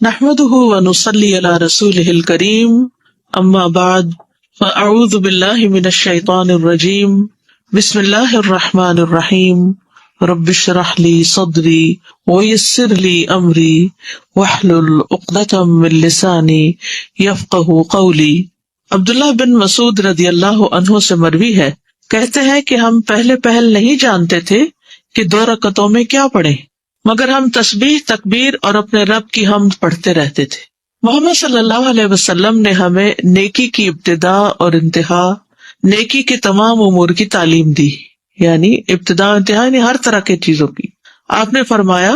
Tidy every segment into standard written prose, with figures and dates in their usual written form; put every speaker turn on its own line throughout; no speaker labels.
نحمده ونصلي على رسوله الكريم اما بعد فاعوذ بالله من الشيطان الرجيم بسم الله الرحمن الرحيم رب اشرح لي صدري ويسر لي امري واحلل عقدة من لساني يفقهوا قولي۔ عبداللہ بن مسعود رضی اللہ عنہ سے مروی ہے، کہتے ہیں کہ ہم پہل نہیں جانتے تھے کہ 2 رکعتوں میں کیا پڑھیں، مگر ہم تسبیح، تکبیر اور اپنے رب کی حمد پڑھتے رہتے تھے۔ محمد صلی اللہ علیہ وسلم نے ہمیں نیکی کی ابتدا اور انتہا، نیکی کے تمام امور کی تعلیم دی، یعنی ابتدا و انتہا یعنی ہر طرح کی چیزوں کی۔ آپ نے فرمایا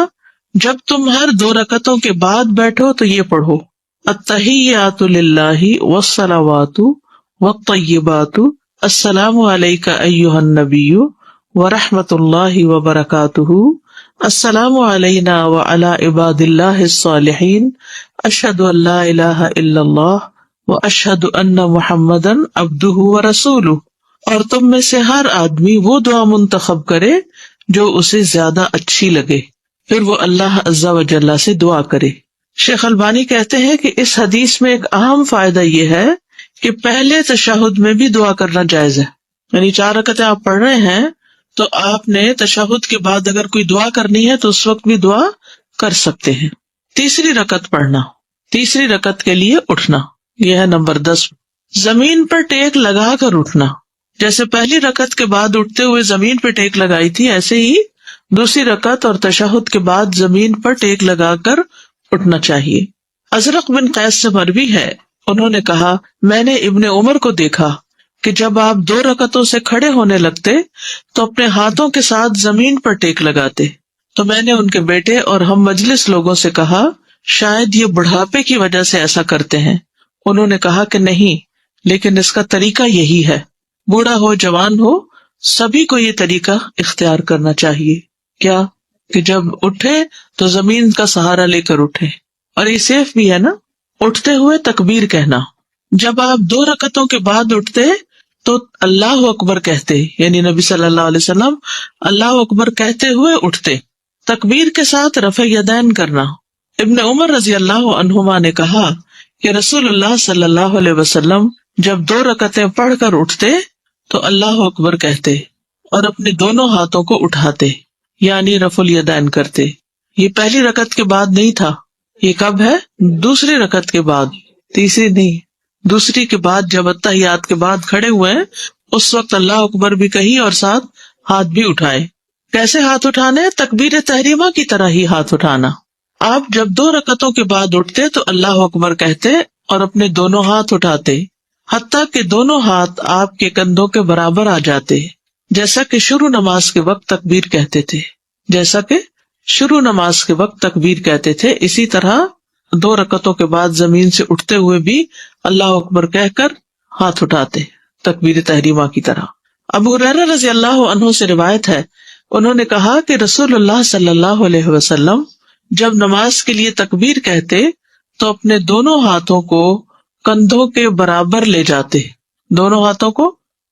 جب تم ہر 2 رکعتوں کے بعد بیٹھو تو یہ پڑھو، التحیات للہ والصلوات والطیبات السلام علیک ایھا النبی ورحمۃ اللہ وبرکاتہ، السلام علینا وعلی عباد اللہ الصالحین، اشہد ان لا الہ الا اللہ واشہد ان محمدا عبدہ ورسولہ۔ اور تم میں سے ہر آدمی وہ دعا منتخب کرے جو اسے زیادہ اچھی لگے، پھر وہ اللہ عز و جل سے دعا کرے۔ شیخ البانی کہتے ہیں کہ اس حدیث میں ایک اہم فائدہ یہ ہے کہ پہلے تشہد میں بھی دعا کرنا جائز ہے، یعنی 4 رکعتیں آپ پڑھ رہے ہیں تو آپ نے تشہد کے بعد اگر کوئی دعا کرنی ہے تو اس وقت بھی دعا کر سکتے ہیں۔ تیسری رکعت پڑھنا، تیسری رکعت کے لیے اٹھنا، یہ ہے نمبر 10۔ زمین پر ٹیک لگا کر اٹھنا، جیسے پہلی رکعت کے بعد اٹھتے ہوئے زمین پہ ٹیک لگائی تھی، ایسے ہی دوسری رکعت اور تشہد کے بعد زمین پر ٹیک لگا کر اٹھنا چاہیے۔ ازرق بن قیس سے مروی ہے، انہوں نے کہا میں نے ابن عمر کو دیکھا کہ جب آپ 2 رکعتوں سے کھڑے ہونے لگتے تو اپنے ہاتھوں کے ساتھ زمین پر ٹیک لگاتے، تو میں نے ان کے بیٹے اور ہم مجلس لوگوں سے کہا شاید یہ بڑھاپے کی وجہ سے ایسا کرتے ہیں۔ انہوں نے کہا کہ نہیں، لیکن اس کا طریقہ یہی ہے، بوڑھا ہو جوان ہو سبھی کو یہ طریقہ اختیار کرنا چاہیے۔ کیا کہ جب اٹھے تو زمین کا سہارا لے کر اٹھے، اور یہ سیف بھی ہے نا۔ اٹھتے ہوئے تکبیر کہنا، جب آپ 2 رکعتوں کے بعد اٹھتے تو اللہ اکبر کہتے، یعنی نبی صلی اللہ علیہ وسلم اللہ اکبر کہتے ہوئے اٹھتے۔ تکبیر کے ساتھ رفع یدین کرنا، ابن عمر رضی اللہ عنہما نے کہا کہ رسول اللہ صلی اللہ علیہ وسلم جب 2 رکعتیں پڑھ کر اٹھتے تو اللہ اکبر کہتے اور اپنے دونوں ہاتھوں کو اٹھاتے، یعنی رفع الیدین کرتے۔ یہ پہلی رکعت کے بعد نہیں تھا، یہ کب ہے؟ دوسری رکعت کے بعد، تیسری نہیں، دوسری کے بعد جب اتحیات کے بعد کھڑے ہوئے ہیں اس وقت اللہ اکبر بھی کہی اور ساتھ ہاتھ بھی اٹھائے۔ کیسے ہاتھ اٹھانے؟ تکبیر تحریمہ کی طرح ہی ہاتھ اٹھانا۔ آپ جب 2 رکعتوں کے بعد اٹھتے تو اللہ اکبر کہتے اور اپنے دونوں ہاتھ اٹھاتے، حتیٰ کہ دونوں ہاتھ آپ کے کندھوں کے برابر آ جاتے، جیسا کہ شروع نماز کے وقت تکبیر کہتے تھے، جیسا کہ شروع نماز کے وقت تکبیر کہتے تھے، اسی طرح 2 رکعتوں کے بعد زمین سے اٹھتے ہوئے بھی اللہ اکبر کہہ کر ہاتھ اٹھاتے، تکبیر تحریمہ کی طرح۔ ابو ہریرہ رضی اللہ عنہ سے روایت ہے، انہوں نے کہا کہ رسول اللہ صلی اللہ علیہ وسلم جب نماز کے لیے تکبیر کہتے تو اپنے دونوں ہاتھوں کو کندھوں کے برابر لے جاتے، دونوں ہاتھوں کو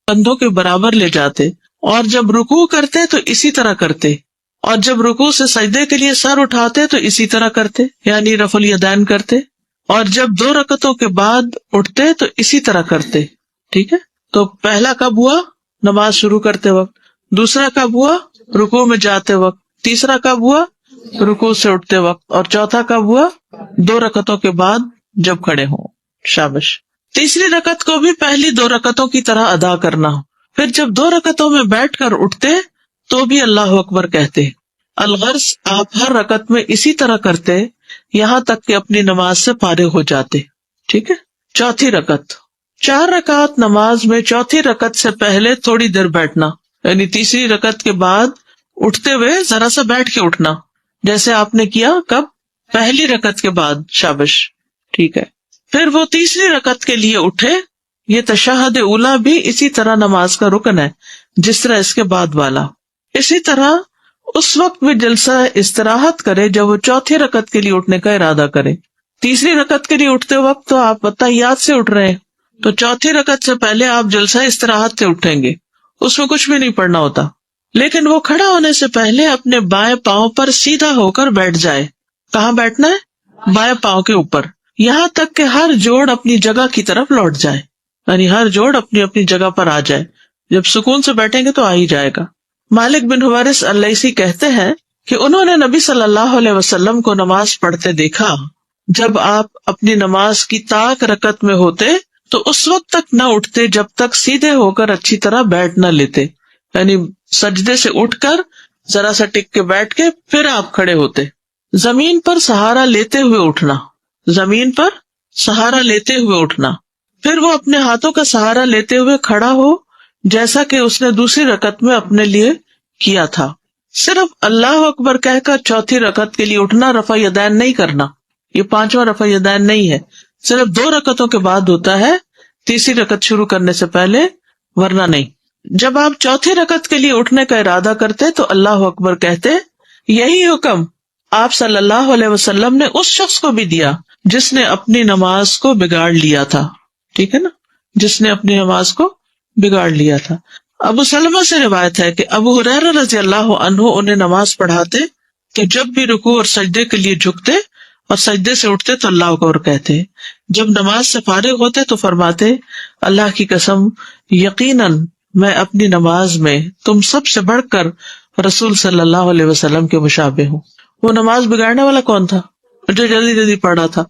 کندھوں کے برابر لے جاتے، اور جب رکوع کرتے تو اسی طرح کرتے، اور جب رکوع سے سجدے کے لیے سر اٹھاتے تو اسی طرح کرتے، یعنی رفع الیدین کرتے، اور جب 2 رکعتوں کے بعد اٹھتے تو اسی طرح کرتے۔ ٹھیک ہے، تو پہلا کب ہوا؟ نماز شروع کرتے وقت، دوسرا کب ہوا؟ رکوع میں جاتے وقت، تیسرا کب ہوا؟ رکوع سے اٹھتے وقت، اور چوتھا کب ہوا؟ 2 رکعتوں کے بعد جب کھڑے ہوں۔ شابش۔ تیسری رکعت کو بھی پہلی 2 رکعتوں کی طرح ادا کرنا، پھر جب 2 رکعتوں میں بیٹھ کر اٹھتے تو بھی اللہ اکبر کہتے۔ الغرض آپ ہر رکعت میں اسی طرح کرتے یہاں تک کہ اپنی نماز سے فارغ ہو جاتے۔ ٹھیک ہے۔ چوتھی رکعت، 4 رکعت نماز میں چوتھی رکعت سے پہلے تھوڑی دیر بیٹھنا، یعنی تیسری رکعت کے بعد اٹھتے ہوئے ذرا سا بیٹھ کے اٹھنا، جیسے آپ نے کیا کب؟ پہلی رکعت کے بعد۔ شابش، ٹھیک ہے۔ پھر وہ تیسری رکعت کے لیے اٹھے، یہ تشہد اولی بھی اسی طرح نماز کا رکن ہے جس طرح اس کے بعد والا۔ اسی طرح اس وقت بھی جلسہ استراحت کرے جب وہ چوتھی رکعت کے لیے اٹھنے کا ارادہ کرے۔ تیسری رکعت کے لیے اٹھتے وقت تو آپ اتحیات سے اٹھ رہے ہیں، تو چوتھی رکعت سے پہلے آپ جلسہ استراحت سے اٹھیں گے، اس میں کچھ بھی نہیں پڑھنا ہوتا، لیکن وہ کھڑا ہونے سے پہلے اپنے بائیں پاؤں پر سیدھا ہو کر بیٹھ جائے۔ کہاں بیٹھنا ہے؟ بائیں پاؤں کے اوپر، یہاں تک کہ ہر جوڑ اپنی جگہ کی طرف لوٹ جائے، یعنی ہر جوڑ اپنی اپنی جگہ پر آ جائے. جب سکون سے بیٹھیں گے تو آ ہی جائے گا. مالک بن حویرث اللیثی کہتے ہیں کہ انہوں نے نبی صلی اللہ علیہ وسلم کو نماز پڑھتے دیکھا. جب آپ اپنی نماز کی طاق رکعت میں ہوتے تو اس وقت تک نہ اٹھتے جب تک سیدھے ہو کر اچھی طرح بیٹھ نہ لیتے، یعنی سجدے سے اٹھ کر ذرا سا ٹک کے بیٹھ کے پھر آپ کھڑے ہوتے. زمین پر سہارا لیتے ہوئے اٹھنا، زمین پر سہارا لیتے ہوئے اٹھنا، پھر وہ اپنے ہاتھوں کا سہارا لیتے ہوئے کھڑا ہو جیسا کہ اس نے دوسری رکعت میں اپنے لیے کیا تھا. صرف اللہ اکبر کہہ کر چوتھی رکعت کے لیے اٹھنا، رفع یدین نہیں کرنا. یہ پانچواں رفع یدین نہیں ہے، صرف 2 رکعتوں کے بعد ہوتا ہے، تیسری رکعت شروع کرنے سے پہلے، ورنہ نہیں. جب آپ چوتھی رکعت کے لیے اٹھنے کا ارادہ کرتے تو اللہ اکبر کہتے. یہی حکم آپ صلی اللہ علیہ وسلم نے اس شخص کو بھی دیا جس نے اپنی نماز کو بگاڑ لیا تھا. ٹھیک ہے نا، جس نے اپنی نماز کو بگاڑ لیا تھا. ابو سلمہ سے روایت ہے کہ ابو ہریرہ رضی اللہ عنہ انہیں نماز پڑھاتے کہ جب بھی رکوع اور سجدے کے لیے جھکتے اور سجدے سے اٹھتے تو اللہ اکبر کہتے. جب نماز سے فارغ ہوتے تو فرماتے اللہ کی قسم یقیناً میں اپنی نماز میں تم سب سے بڑھ کر رسول صلی اللہ علیہ وسلم کے مشابہ ہوں. وہ نماز بگاڑنے والا کون تھا؟ جو جلدی جلدی پڑھا تھا.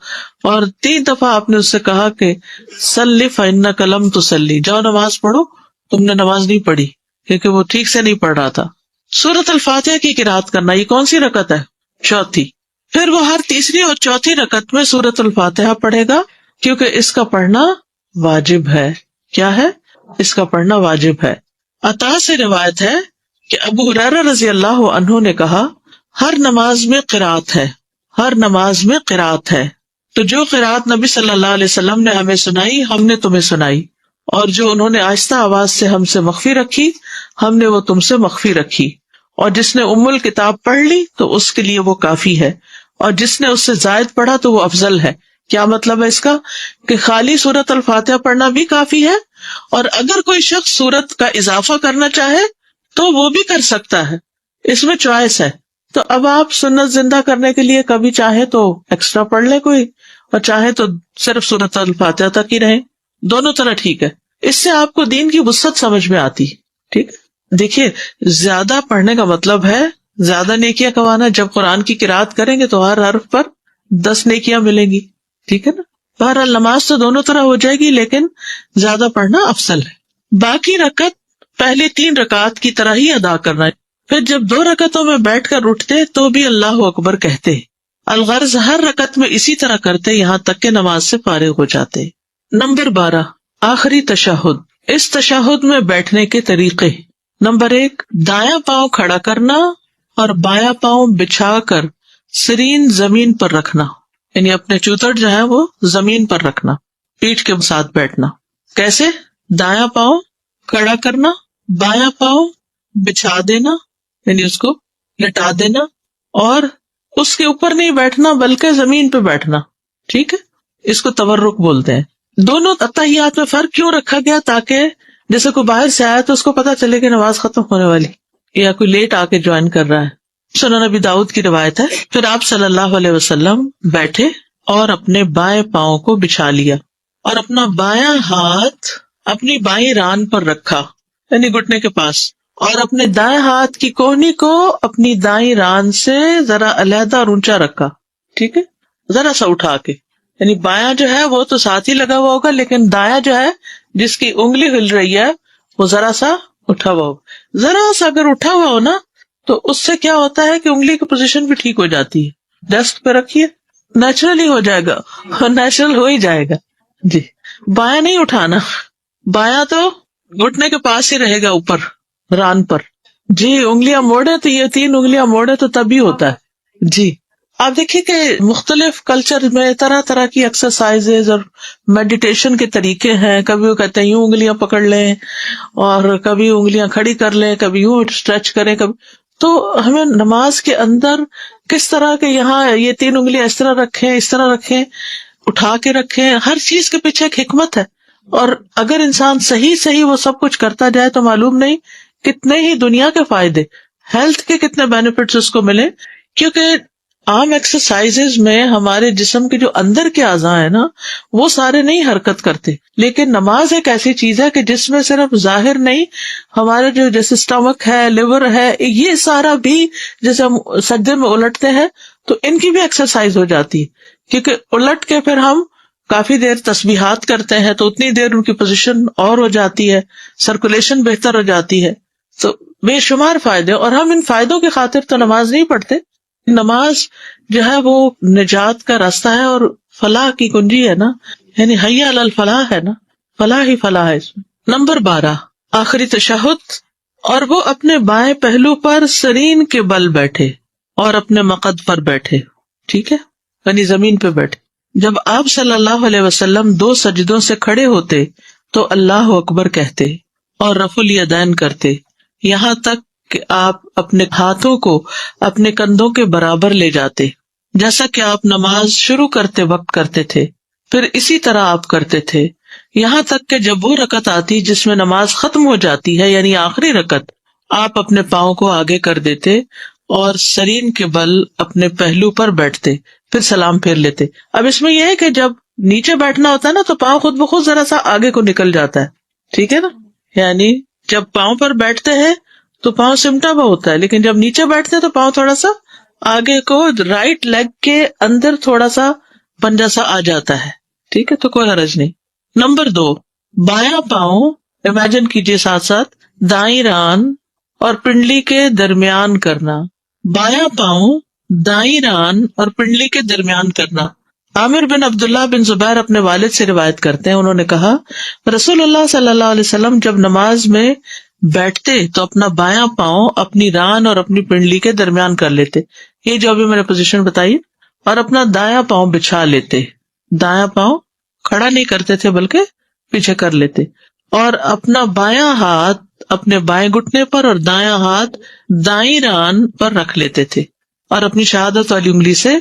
اور 3 دفعہ آپ نے اس سے کہا کہ صلی فإنک لم تصلی، جاؤ نماز پڑھو، تم نے نماز نہیں پڑھی، کیونکہ وہ ٹھیک سے نہیں پڑھ رہا تھا. سورۃ الفاتحہ کی قرات کرنا، یہ کون سی رکعت ہے؟ چوتھی. پھر وہ ہر تیسری اور چوتھی رکعت میں سورۃ الفاتحہ پڑھے گا کیونکہ اس کا پڑھنا واجب ہے. کیا ہے؟ اس کا پڑھنا واجب ہے. عطا سے روایت ہے کہ ابو ہریرہ رضی اللہ عنہ نے کہا ہر نماز میں قرات ہے، ہر نماز میں قرات ہے. تو جو قرات نبی صلی اللہ علیہ وسلم نے ہمیں سنائی ہم نے تمہیں سنائی، اور جو انہوں نے آہستہ آواز سے ہم سے مخفی رکھی ہم نے وہ تم سے مخفی رکھی. اور جس نے ام الکتاب پڑھ لی تو اس کے لیے وہ کافی ہے، اور جس نے اس سے زائد پڑھا تو وہ افضل ہے. کیا مطلب ہے اس کا؟ کہ خالی سورۃ الفاتحہ پڑھنا بھی کافی ہے، اور اگر کوئی شخص سورت کا اضافہ کرنا چاہے تو وہ بھی کر سکتا ہے، اس میں چوائس ہے. تو اب آپ سنت زندہ کرنے کے لیے کبھی چاہے تو ایکسٹرا پڑھ لیں کوئی، اور چاہے تو صرف سورۃ الفاتحہ تک ہی رہیں، دونوں طرح ٹھیک ہے. اس سے آپ کو دین کی وسعت سمجھ میں آتی. ٹھیک ہے، دیکھیے زیادہ پڑھنے کا مطلب ہے زیادہ نیکیاں کمانا. جب قرآن کی قرات کریں گے تو ہر حرف پر 10 نیکیاں ملیں گی. ٹھیک ہے نا. بہرحال نماز تو دونوں طرح ہو جائے گی، لیکن زیادہ پڑھنا افضل ہے. باقی رکعت پہلے 3 رکعات کی طرح ہی ادا کرنا ہے. پھر جب 2 رکعتوں میں بیٹھ کر اٹھتے تو بھی اللہ اکبر کہتے. الغرض ہر رکعت میں اسی طرح کرتے یہاں تک کہ نماز سے فارغ ہو جاتے. نمبر 12 آخری تشہد. اس تشہد میں بیٹھنے کے طریقے. نمبر 1 دایاں پاؤں کھڑا کرنا اور بایاں پاؤں بچھا کر سرین زمین پر رکھنا، یعنی اپنے چوتڑ جو ہے وہ زمین پر رکھنا، پیٹھ کے ساتھ بیٹھنا. کیسے؟ دایاں پاؤں کھڑا کرنا، بایاں پاؤں بچھا دینا، یعنی اس کو لٹا دینا، اور اس کے اوپر نہیں بیٹھنا بلکہ زمین پہ بیٹھنا. ٹھیک ہے، اس کو تورک بولتے ہیں. دونوں اتحیات میں فرق کیوں رکھا گیا؟ تاکہ جیسے کوئی باہر سے آیا تو اس کو پتا چلے کہ نماز ختم ہونے والی، یا کوئی لیٹ آ کے جوائن کر رہا ہے. سنن ابی داؤد کی روایت ہے پھر آپ صلی اللہ علیہ وسلم بیٹھے اور اپنے بائیں پاؤں کو بچھا لیا اور اپنا بایاں ہاتھ اپنی بائیں ران پر رکھا، یعنی گھٹنے کے پاس، اور اپنے دائیں ہاتھ کی کوہنی کو اپنی دائیں ران سے ذرا علیحدہ اور اونچا رکھا. ٹھیک ہے، ذرا سا اٹھا کے، یعنی بایاں جو ہے وہ تو ساتھ ہی لگا ہوا ہوگا، لیکن دایاں جو ہے جس کی انگلی ہل رہی ہے وہ ذرا سا اٹھا ہوا ہوگا. ذرا سا اگر اٹھا ہوا ہو نا تو اس سے کیا ہوتا ہے کہ انگلی کی پوزیشن بھی ٹھیک ہو جاتی ہے. ڈیسک پہ رکھیے، نیچرلی ہو جائے گا، اور نیچرل ہو ہی جائے گا. جی، بایاں نہیں اٹھانا، بایاں تو گھٹنے کے پاس ہی رہے گا اوپر ران پر. جی، انگلیاں موڑے تو یہ 3 انگلیاں موڑے تو تبھی ہوتا ہے. جی، آپ دیکھیے کہ مختلف کلچر میں طرح طرح کی ایکسرسائزز اور میڈیٹیشن کے طریقے ہیں. کبھی وہ کہتے ہیں یوں انگلیاں پکڑ لیں، اور کبھی انگلیاں کھڑی کر لیں، کبھی یوں اسٹریچ کریں. کبھی تو ہمیں نماز کے اندر کس طرح کے یہاں یہ 3 انگلیاں اس طرح رکھیں، اس طرح رکھیں، اٹھا کے رکھیں، ہر چیز کے پیچھے ایک حکمت ہے. اور اگر انسان صحیح وہ سب کچھ کرتا جائے تو معلوم نہیں کتنے ہی دنیا کے فائدے، ہیلتھ کے کتنے بینیفٹس اس کو ملے. کیونکہ عام ایکسرسائزز میں ہمارے جسم کے جو اندر کے اعضاء ہیں نا وہ سارے نہیں حرکت کرتے، لیکن نماز ایک ایسی چیز ہے کہ جس میں صرف ظاہر نہیں، ہمارے جو جیسے اسٹمک ہے، لیور ہے، یہ سارا بھی جیسے ہم سجدے میں الٹتے ہیں تو ان کی بھی ایکسرسائز ہو جاتی ہے، کیونکہ الٹ کے پھر ہم کافی دیر تسبیحات کرتے ہیں تو اتنی دیر ان کی پوزیشن اور ہو جاتی ہے، سرکولیشن بہتر ہو جاتی ہے، تو بے شمار فائدے، اور ہم ان فائدوں کی خاطر تو نماز نہیں پڑھتے. نماز جو ہے وہ نجات کا راستہ ہے اور فلاح کی کنجی ہے نا، یعنی حی علی الفلاح ہے نا، فلاح ہی فلاح ہے اس میں. نمبر 12 آخری تشہد، اور وہ اپنے بائیں پہلو پر سرین کے بل بیٹھے اور اپنے مقد پر بیٹھے، ٹھیک ہے، یعنی زمین پہ بیٹھے. جب آپ صلی اللہ علیہ وسلم 2 سجدوں سے کھڑے ہوتے تو اللہ اکبر کہتے اور رفع الیدین کرتے، یہاں تک کہ آپ اپنے ہاتھوں کو اپنے کندھوں کے برابر لے جاتے، جیسا کہ آپ نماز شروع کرتے وقت کرتے تھے. پھر اسی طرح آپ کرتے تھے یہاں تک کہ جب وہ رکعت آتی جس میں نماز ختم ہو جاتی ہے، یعنی آخری رکعت، آپ اپنے پاؤں کو آگے کر دیتے اور سرین کے بل اپنے پہلو پر بیٹھتے، پھر سلام پھیر لیتے. اب اس میں یہ ہے کہ جب نیچے بیٹھنا ہوتا ہے نا تو پاؤں خود بخود ذرا سا آگے کو نکل جاتا ہے، ٹھیک ہے نا، یعنی جب پاؤں پر بیٹھتے ہیں تو پاؤں سمٹا ہوا ہوتا ہے، لیکن جب نیچے بیٹھتے ہیں تو پاؤں تھوڑا سا آگے کو، رائٹ لیگ کے اندر تھوڑا سا پنجہ سا آ جاتا ہے، ٹھیک ہے، تو کوئی حرج نہیں. نمبر 2 بایاں پاؤں امیجن کیجیے ساتھ ساتھ دائیں ران اور پنڈلی کے درمیان کرنا، بایاں پاؤں دائیں ران اور پنڈلی کے درمیان کرنا. عامر بن عبداللہ بن زبیر اپنے والد سے روایت کرتے ہیں، انہوں نے کہا رسول اللہ صلی اللہ علیہ وسلم جب نماز میں بیٹھتے تو اپنا بایاں پاؤں اپنی ران اور اپنی پنڈلی کے درمیان کر لیتے، یہ جو ابھی میں نے پوزیشن بتائی، اور اپنا دایاں پاؤں بچھا لیتے، دایاں پاؤں کھڑا نہیں کرتے تھے بلکہ پیچھے کر لیتے، اور اپنا بایاں ہاتھ اپنے بائیں گھٹنے پر اور دایاں ہاتھ دائیں ران پر رکھ لیتے تھے اور اپنی شہادت والی انگلی سے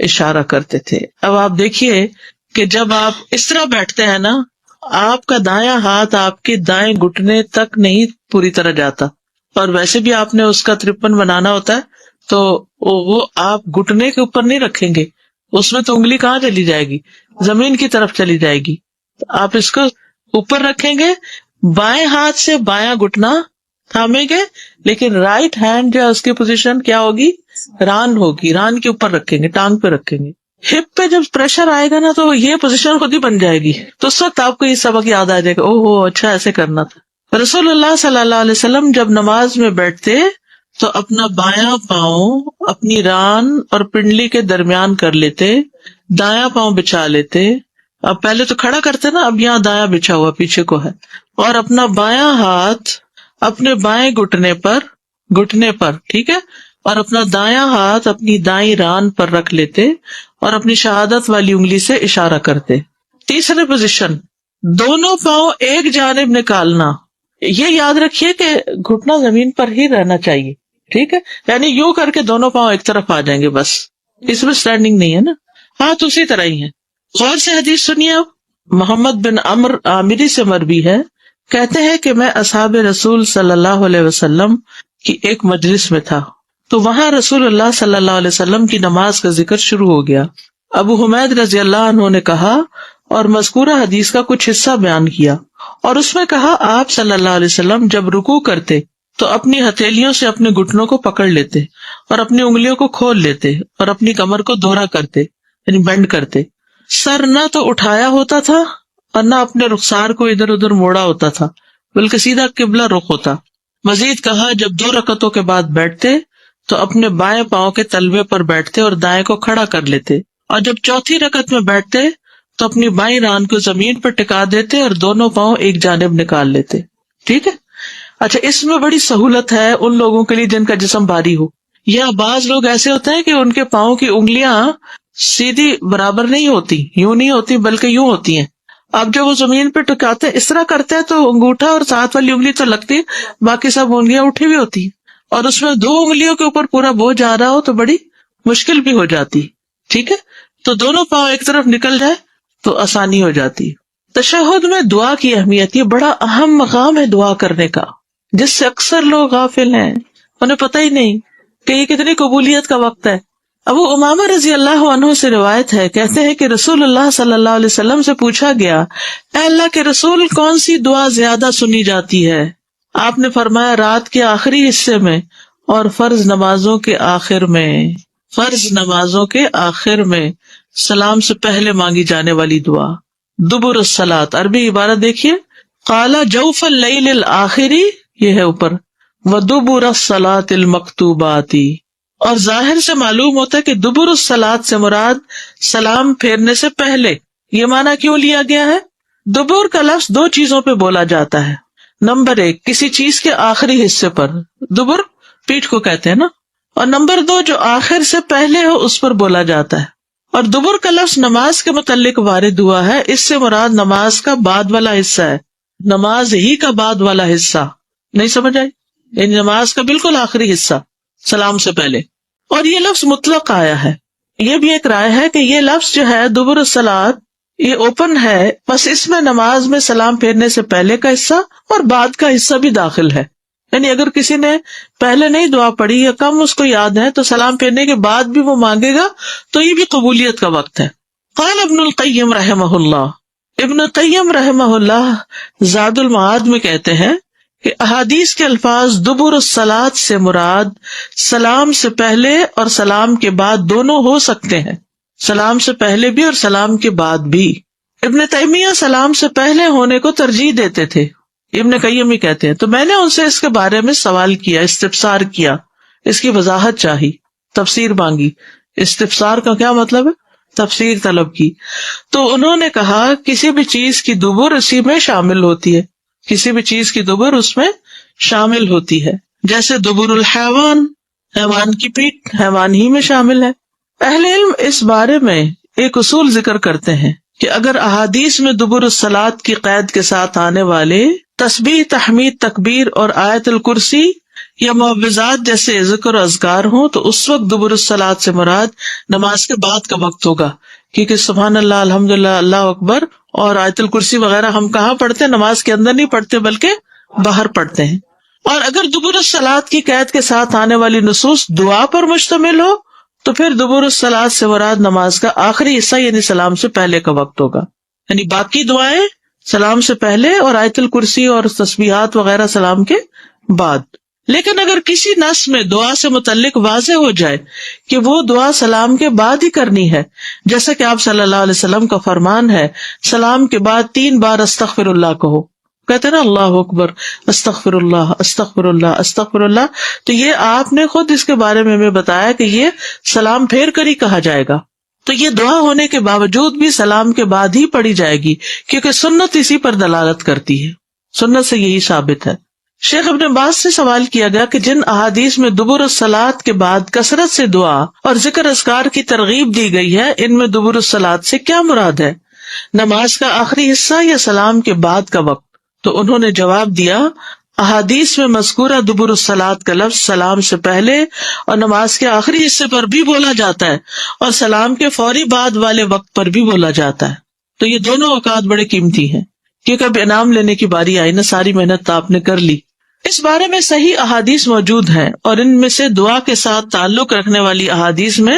اشارہ کرتے تھے. اب آپ دیکھیے کہ جب آپ اس طرح بیٹھتے ہیں نا، آپ کا دایاں ہاتھ آپ کے دائیں گھٹنے تک نہیں پوری طرح جاتا، اور ویسے بھی آپ نے اس کا 53 بنانا ہوتا ہے تو وہ آپ گھٹنے کے اوپر نہیں رکھیں گے، اس میں تو انگلی کہاں چلی جائے گی، زمین کی طرف چلی جائے گی. آپ اس کو اوپر رکھیں گے، بائیں ہاتھ سے بایاں گھٹنا تھامیں گے، لیکن رائٹ ہینڈ جو ہے اس کی پوزیشن کیا ہوگی، ران ہوگی، ران کے اوپر رکھیں گے، ٹانگ پہ رکھیں گے. ہپ پہ جب پریشر آئے گا نا تو یہ پوزیشن خود ہی بن جائے گی، تو اس وقت آپ کو یہ سبق یاد آ جائے گا، اوہ اچھا ایسے کرنا تھا. رسول اللہ صلی اللہ علیہ وسلم جب نماز میں بیٹھتے تو اپنا بایاں پاؤں اپنی ران اور پنڈلی کے درمیان کر لیتے، دایاں پاؤں بچھا لیتے، اب پہلے تو کھڑا کرتے نا، اب یہاں دایاں بچھا ہوا پیچھے کو ہے، اور اپنا بایاں ہاتھ اپنے بائیں گھٹنے پر ٹھیک ہے، اور اپنا دایاں ہاتھ اپنی دائیں ران پر رکھ لیتے اور اپنی شہادت والی انگلی سے اشارہ کرتے. تیسری پوزیشن دونوں پاؤں ایک جانب نکالنا، یہ یاد رکھیے کہ گھٹنا زمین پر ہی رہنا چاہیے، ٹھیک ہے، یعنی یوں کر کے دونوں پاؤں ایک طرف آ جائیں گے، بس اس میں اسٹینڈنگ نہیں ہے نا، ہاتھ اسی طرح ہی ہے. غور سے حدیث سنیے. اب محمد بن عمر عامری سے مروی ہے، کہتے ہیں کہ میں اصحاب رسول صلی اللہ علیہ وسلم کی ایک مجلس میں تھا تو وہاں رسول اللہ صلی اللہ علیہ وسلم کی نماز کا ذکر شروع ہو گیا. ابو حمید رضی اللہ عنہ نے کہا اور مذکورہ حدیث کا کچھ حصہ بیان کیا، اور اس میں کہا آپ صلی اللہ علیہ وسلم جب رکوع کرتے تو اپنی ہتھیلیوں سے اپنے گھٹنوں کو پکڑ لیتے اور اپنی انگلیوں کو کھول لیتے اور اپنی کمر کو دوہرا کرتے، یعنی بینڈ کرتے. سر نہ تو اٹھایا ہوتا تھا اور نہ اپنے رخسار کو ادھر ادھر موڑا ہوتا تھا، بلکہ سیدھا قبلہ رخ ہوتا. مزید کہا جب 2 رکعتوں کے بعد بیٹھتے تو اپنے بائیں پاؤں کے تلوے پر بیٹھتے اور دائیں کو کھڑا کر لیتے، اور جب چوتھی رکعت میں بیٹھتے تو اپنی بائیں ران کو زمین پر ٹکا دیتے اور دونوں پاؤں ایک جانب نکال لیتے. ٹھیک ہے. اچھا، اس میں بڑی سہولت ہے ان لوگوں کے لیے جن کا جسم بھاری ہو، یا بعض لوگ ایسے ہوتے ہیں کہ ان کے پاؤں کی انگلیاں سیدھی برابر نہیں ہوتی، یوں نہیں ہوتی بلکہ یوں ہوتی ہیں. اب جب وہ زمین پہ ٹکاتے اس طرح کرتے ہیں تو انگوٹھا اور ساتھ والی انگلی تو لگتی ہے، باقی سب انگلیاں اٹھی ہوئی ہوتی ہیں، اور اس میں 2 انگلیوں کے اوپر پورا بوجھ آ رہا ہو تو بڑی مشکل بھی ہو جاتی. ٹھیک ہے، تو دونوں پاؤں ایک طرف نکل جائے تو آسانی ہو جاتی. تشہد میں دعا کی اہمیت، یہ بڑا اہم مقام ہے دعا کرنے کا، جس سے اکثر لوگ غافل ہیں، انہیں پتہ ہی نہیں کہ یہ کتنی قبولیت کا وقت ہے. ابو امامہ رضی اللہ عنہ سے روایت ہے، کہتے ہیں کہ رسول اللہ صلی اللہ علیہ وسلم سے پوچھا گیا، اے اللہ کے رسول، کون سی دعا زیادہ سنی جاتی ہے؟ آپ نے فرمایا، رات کے آخری حصے میں اور فرض نمازوں کے آخر میں. فرض نمازوں کے آخر میں سلام سے پہلے مانگی جانے والی دعا. دبر الصلاۃ، عربی عبارت دیکھیے، قال جوف اللیل الآخری، یہ ہے اوپر، ودبر الصلاۃ المکتوبات. اور ظاہر سے معلوم ہوتا ہے کہ دبر الصلاۃ سے مراد سلام پھیرنے سے پہلے. یہ معنی کیوں لیا گیا ہے؟ دبر کا لفظ دو چیزوں پہ بولا جاتا ہے. نمبر ایک، کسی چیز کے آخری حصے پر، دبر پیٹھ کو کہتے ہیں نا، اور نمبر دو جو آخر سے پہلے ہو اس پر بولا جاتا ہے. اور دبر کا لفظ نماز کے متعلق وارد ہوا ہے، اس سے مراد نماز کا بعد والا حصہ ہے، نماز ہی کا بعد والا حصہ. نہیں سمجھ آئی؟ یعنی نماز کا بالکل آخری حصہ سلام سے پہلے. اور یہ لفظ مطلق آیا ہے. یہ بھی ایک رائے ہے کہ یہ لفظ جو ہے دبر الصلاۃ، یہ اوپن ہے، بس اس میں نماز میں سلام پھیرنے سے پہلے کا حصہ اور بعد کا حصہ بھی داخل ہے. یعنی اگر کسی نے پہلے نہیں دعا پڑھی یا کم اس کو یاد ہے تو سلام پھیرنے کے بعد بھی وہ مانگے گا تو یہ بھی قبولیت کا وقت ہے. قال ابن القیم رحمہ اللہ، ابن القیم رحمہ اللہ زاد المعاد میں کہتے ہیں کہ احادیث کے الفاظ دبر الصلاۃ سے مراد سلام سے پہلے اور سلام کے بعد دونوں ہو سکتے ہیں، سلام سے پہلے بھی اور سلام کے بعد بھی. ابن تیمیہ سلام سے پہلے ہونے کو ترجیح دیتے تھے، ابن قیم ہی کہتے ہیں. تو میں نے ان سے اس کے بارے میں سوال کیا، استفسار کیا، اس کی وضاحت چاہی، تفسیر مانگی. استفسار کا کیا مطلب ہے؟ تفسیر طلب کی. تو انہوں نے کہا کسی بھی چیز کی دبر اسی میں شامل ہوتی ہے، کسی بھی چیز کی دبر اس میں شامل ہوتی ہے. جیسے دبر الحیوان، حیوان کی پیٹھ حیوان ہی میں شامل ہے. اہل علم اس بارے میں ایک اصول ذکر کرتے ہیں کہ اگر احادیث میں دبر الصلاۃ کی قید کے ساتھ آنے والے تسبیح، تحمید، تکبیر اور آیت الکرسی یا معوذات جیسے ذکر و اذکار ہوں تو اس وقت دبر الصلاۃ سے مراد نماز کے بعد کا وقت ہوگا، کیونکہ سبحان اللہ، الحمدللہ، اللہ اکبر اور آیت الکرسی وغیرہ ہم کہاں پڑھتے ہیں؟ نماز کے اندر نہیں پڑھتے بلکہ باہر پڑھتے ہیں. اور اگر دبر الصلاۃ کی قید کے ساتھ آنے والی نصوص دعا پر مشتمل ہو تو پھر دبر الصلاۃ سے مراد نماز کا آخری حصہ یعنی سلام سے پہلے کا وقت ہوگا. یعنی باقی دعائیں سلام سے پہلے اور آیت الکرسی اور تسبیحات وغیرہ سلام کے بعد. لیکن اگر کسی نص میں دعا سے متعلق واضح ہو جائے کہ وہ دعا سلام کے بعد ہی کرنی ہے، جیسا کہ آپ صلی اللہ علیہ وسلم کا فرمان ہے سلام کے بعد 3 بار استغفر اللہ کہو، کہتے ہیں نا اللہ اکبر، استغفر اللہ، استغفر اللہ، استغفر اللہ. تو یہ آپ نے خود اس کے بارے میں ہمیں بتایا کہ یہ سلام پھیر کر ہی کہا جائے گا. تو یہ دعا ہونے کے باوجود بھی سلام کے بعد ہی پڑھی جائے گی، کیونکہ سنت اسی پر دلالت کرتی ہے، سنت سے یہی ثابت ہے. شیخ ابن باز سے سوال کیا گیا کہ جن احادیث میں دبر الصلاۃ کے بعد کثرت سے دعا اور ذکر اذکار کی ترغیب دی گئی ہے، ان میں دبر الصلاۃ سے کیا مراد ہے؟ نماز کا آخری حصہ یا سلام کے بعد کا وقت؟ تو انہوں نے جواب دیا، احادیث میں مذکورہ دبر الصلاۃ کا لفظ سلام سے پہلے اور نماز کے آخری حصے پر بھی بولا جاتا ہے اور سلام کے فوری بعد والے وقت پر بھی بولا جاتا ہے. تو یہ دونوں اوقات بڑے قیمتی ہیں، کیونکہ اب انعام لینے کی باری آئی نا، ساری محنت تو آپ نے کر لی. اس بارے میں صحیح احادیث موجود ہیں اور ان میں سے دعا کے ساتھ تعلق رکھنے والی احادیث میں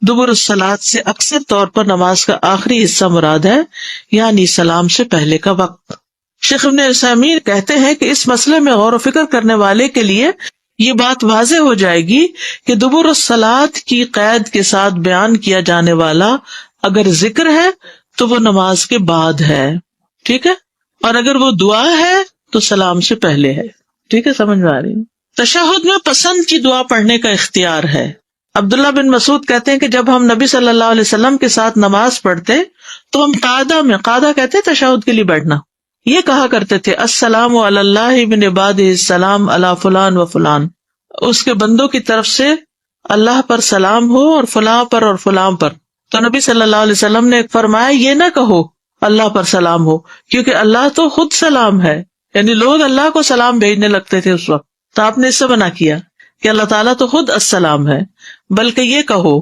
دبر الصلاۃ سے اکثر طور پر نماز کا آخری حصہ مراد ہے، یعنی سلام سے پہلے کا وقت. شیخ ابن عثیمین کہتے ہیں کہ اس مسئلے میں غور و فکر کرنے والے کے لیے یہ بات واضح ہو جائے گی کہ دبر الصلاۃ کی قید کے ساتھ بیان کیا جانے والا اگر ذکر ہے تو وہ نماز کے بعد ہے، ٹھیک ہے، اور اگر وہ دعا ہے تو سلام سے پہلے ہے. ٹھیک ہے، سمجھ میں آ رہی ہے. تشہد میں پسند کی دعا پڑھنے کا اختیار ہے. عبداللہ بن مسعود کہتے ہیں کہ جب ہم نبی صلی اللہ علیہ وسلم کے ساتھ نماز پڑھتے تو ہم قعدہ کہتے ہیں تشہد کے لیے بیٹھنا، یہ کہا کرتے تھے السلام علی اللہ من عبادہ السلام علی فلان و فلان، اس کے بندوں کی طرف سے اللہ پر سلام ہو اور فلاں پر اور فلاں پر. تو نبی صلی اللہ علیہ وسلم نے فرمایا یہ نہ کہو اللہ پر سلام ہو، کیونکہ اللہ تو خود سلام ہے، یعنی لوگ اللہ کو سلام بھیجنے لگتے تھے اس وقت، تو آپ نے اس سے منع کیا کہ اللہ تعالیٰ تو خود السلام ہے، بلکہ یہ کہو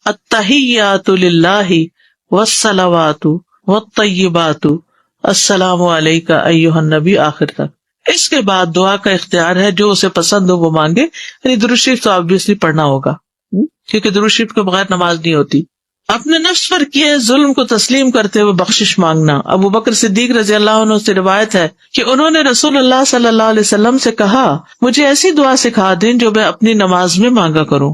التحیات للہ والصلوات والطیبات السلام علیکہ ایھا النبی، آخر تک. اس کے بعد دعا کا اختیار ہے، جو اسے پسند ہو وہ مانگے، یعنی درود شریف تو آبویسلی پڑھنا ہوگا. کیونکہ درود شریف کے بغیر نماز نہیں ہوتی. اپنے نفس پر کیے ظلم کو تسلیم کرتے ہوئے بخشش مانگنا. ابو بکر صدیق رضی اللہ عنہ سے روایت ہے کہ انہوں نے رسول اللہ صلی اللہ علیہ وسلم سے کہا مجھے ایسی دعا سکھا دیں جو میں اپنی نماز میں مانگا کروں.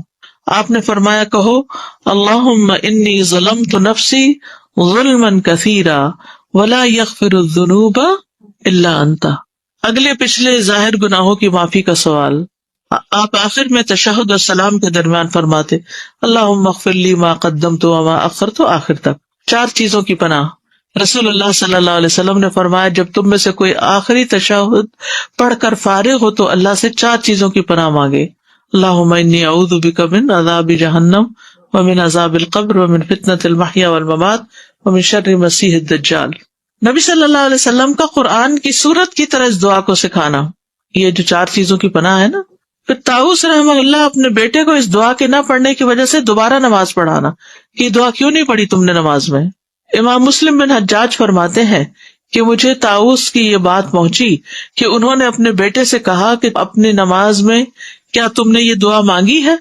آپ نے فرمایا کہو اللہم انی ظلمت نفسی ظلما کثیرا ولا یغفر الذنوب الا انت. اگلے پچھلے ظاہر گناہوں کی معافی کا سوال. آپ آخر میں تشہد اور سلام کے درمیان فرماتے اللہم اغفر لی ما قدمت وما اخرت آخر تک. 4 چیزوں کی پناہ. رسول اللہ صلی اللہ علیہ وسلم نے فرمایا جب تم میں سے کوئی آخری تشہد پڑھ کر فارغ ہو تو اللہ سے 4 چیزوں کی پناہ مانگے. اللہم انی اعوذ بک من عذاب جہنم ومن عذاب القبر ومن فتنۃ المحیا والممات ومن شر مسیح الدجال. نبی صلی اللہ علیہ وسلم کا قرآن کی سورت کی طرح اس دعا کو سکھانا. یہ جو 4 چیزوں کی پناہ ہے نا. پھر طاؤس رحمہ اللہ اپنے بیٹے کو اس دعا کے نہ پڑھنے کی وجہ سے دوبارہ نماز پڑھانا کہ یہ دعا کیوں نہیں پڑھی تم نے نماز میں. امام مسلم بن حجاج فرماتے ہیں کہ مجھے طاؤس کی یہ بات پہنچی کہ انہوں نے اپنے بیٹے سے کہا کہ اپنی نماز میں کیا تم نے یہ دعا مانگی ہے؟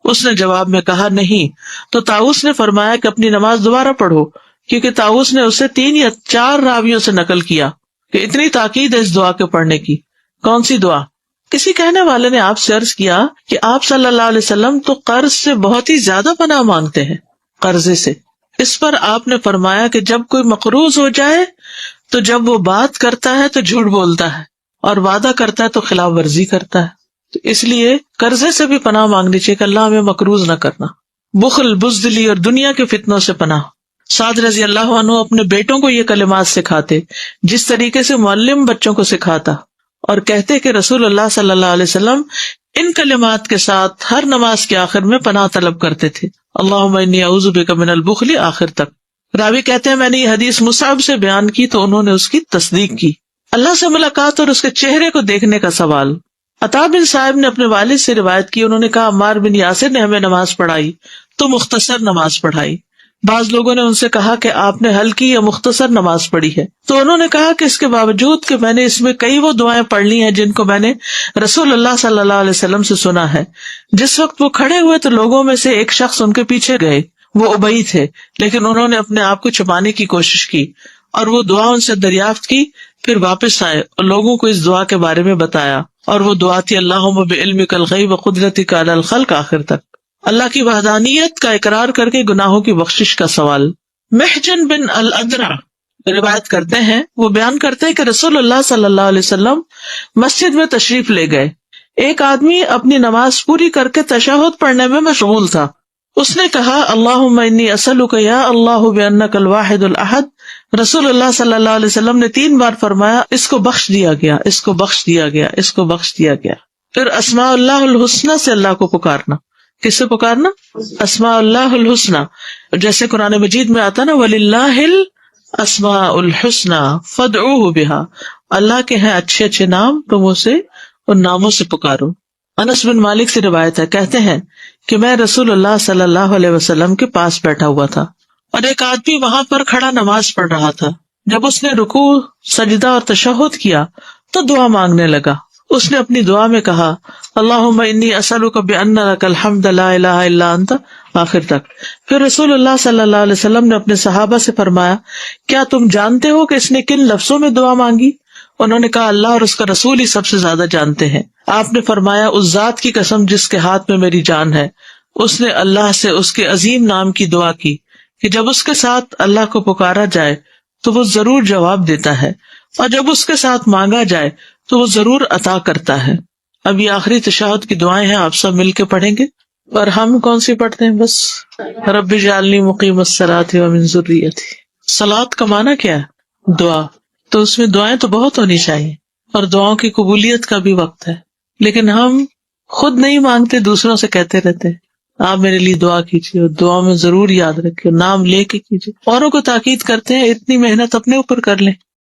اس نے جواب میں کہا نہیں. تو طاؤس نے فرمایا کہ اپنی نماز دوبارہ پڑھو، کیونکہ طاؤس نے اسے 3 یا 4 راویوں سے نقل کیا کہ اتنی تاکید ہے اس دعا کے پڑھنے کی. کون سی دعا؟ کسی کہنے والے نے آپ سے عرض کیا کہ آپ صلی اللہ علیہ وسلم تو قرض سے بہت ہی زیادہ پناہ مانگتے ہیں، قرضے سے. اس پر آپ نے فرمایا کہ جب کوئی مقروض ہو جائے تو جب وہ بات کرتا ہے تو جھوٹ بولتا ہے اور وعدہ کرتا ہے تو خلاف ورزی کرتا ہے. تو اس لیے قرضے سے بھی پناہ مانگنی چاہیے کہ اللہ ہمیں مقروض نہ کرنا. بخل، بزدلی اور دنیا کے فتنوں سے پناہ. سعد رضی اللہ عنہ اپنے بیٹوں کو یہ کلمات سکھاتے جس طریقے سے معلم بچوں کو سکھاتا، اور کہتے کہ رسول اللہ صلی اللہ علیہ وسلم ان کلمات کے ساتھ ہر نماز کے آخر میں پناہ طلب کرتے تھے. اللہم انی اعوذ بک من البخل آخر تک. راوی کہتے ہیں میں نے یہ حدیث مصعب سے بیان کی تو انہوں نے اس کی تصدیق کی. اللہ سے ملاقات اور اس کے چہرے کو دیکھنے کا سوال. عطا بن صاحب نے اپنے والد سے روایت کی، انہوں نے کہا عمار بن یاسر نے ہمیں نماز پڑھائی تو مختصر نماز پڑھائی. بعض لوگوں نے ان سے کہا کہ آپ نے ہلکی یا مختصر نماز پڑھی ہے، تو انہوں نے کہا کہ اس کے باوجود کہ میں نے اس میں کئی وہ دعائیں پڑھ لی ہیں جن کو میں نے رسول اللہ صلی اللہ علیہ وسلم سے سنا ہے. جس وقت وہ کھڑے ہوئے تو لوگوں میں سے ایک شخص ان کے پیچھے گئے، وہ ابئی تھے، لیکن انہوں نے اپنے آپ کو چھپانے کی کوشش کی اور وہ دعا ان سے دریافت کی. پھر واپس آئے اور لوگوں کو اس دعا کے بارے میں بتایا، اور وہ دعا تھی اللہم بعلمک الغیب وقدرتک علی الخلق آخر تک. اللہ کی وحدانیت کا اقرار کر کے گناہوں کی بخشش کا سوال. محجن بن الادرع روایت کرتے ہیں، وہ بیان کرتے ہیں کہ رسول اللہ صلی اللہ علیہ وسلم مسجد میں تشریف لے گئے. ایک آدمی اپنی نماز پوری کر کے تشہد پڑھنے میں مشغول تھا. اس نے کہا اللہم انی اسألک یا اللہ بانک الواحد الاحد. رسول اللہ صلی اللہ علیہ وسلم نے 3 بار فرمایا اس کو بخش دیا گیا، اس کو بخش دیا گیا، اس کو بخش دیا گیا. پھر اسماء اللہ الحسنی سے اللہ کو پکارنا. کس سے پکارنا؟ اسماء اللہ الحسنی. جیسے قرآن مجید میں آتا نا وَلِلَّهِ الْأَسْمَاءُ الْحُسْنَى فَادْعُوهُ بِهَا. اللہ کے ہیں اچھے اچھے نام، تم اسے ان ناموں سے پکارو. انس بن مالک سے روایت ہے، کہتے ہیں کہ میں رسول اللہ صلی اللہ علیہ وسلم کے پاس بیٹھا ہوا تھا اور ایک آدمی وہاں پر کھڑا نماز پڑھ رہا تھا. جب اس نے رکوع، سجدہ اور تشہد کیا تو دعا مانگنے لگا. اس نے اپنی دعا میں کہا اللہم انی اسألک بان لک الحمد لا الہ الا انت آخر تک. پھر رسول اللہ صلی اللہ علیہ وسلم نے اپنے صحابہ سے فرمایا کیا تم جانتے ہو کہ اس نے کن لفظوں میں دعا مانگی؟ انہوں نے کہا اللہ اور اس کا رسول ہی سب سے زیادہ جانتے ہیں. آپ نے فرمایا اس ذات کی قسم جس کے ہاتھ میں میری جان ہے. اس نے اللہ سے اس کے عظیم نام کی دعا کی کہ جب اس کے ساتھ اللہ کو پکارا جائے تو وہ ضرور جواب دیتا ہے، اور جب اس کے ساتھ مانگا جائے تو وہ ضرور عطا کرتا ہے. اب یہ آخری تشہد کی دعائیں ہیں، آپ سب مل کے پڑھیں گے. اور ہم کون سی پڑھتے ہیں؟ بس رب اجعلنی مقیم الصلاۃ ومن ذریتی. صلاۃ کا معنی کیا ہے؟ دعا. تو اس میں دعائیں تو بہت ہونی چاہیے، اور دعاؤں کی قبولیت کا بھی وقت ہے، لیکن ہم خود نہیں مانگتے، دوسروں سے کہتے رہتے ہیں آپ میرے لیے دعا کیجیے، اور دعا میں ضرور یاد رکھیے، نام لے کے کیجیے. اوروں کو تاکید کرتے ہیں اتنی محنت اپنے اوپر کر لیں.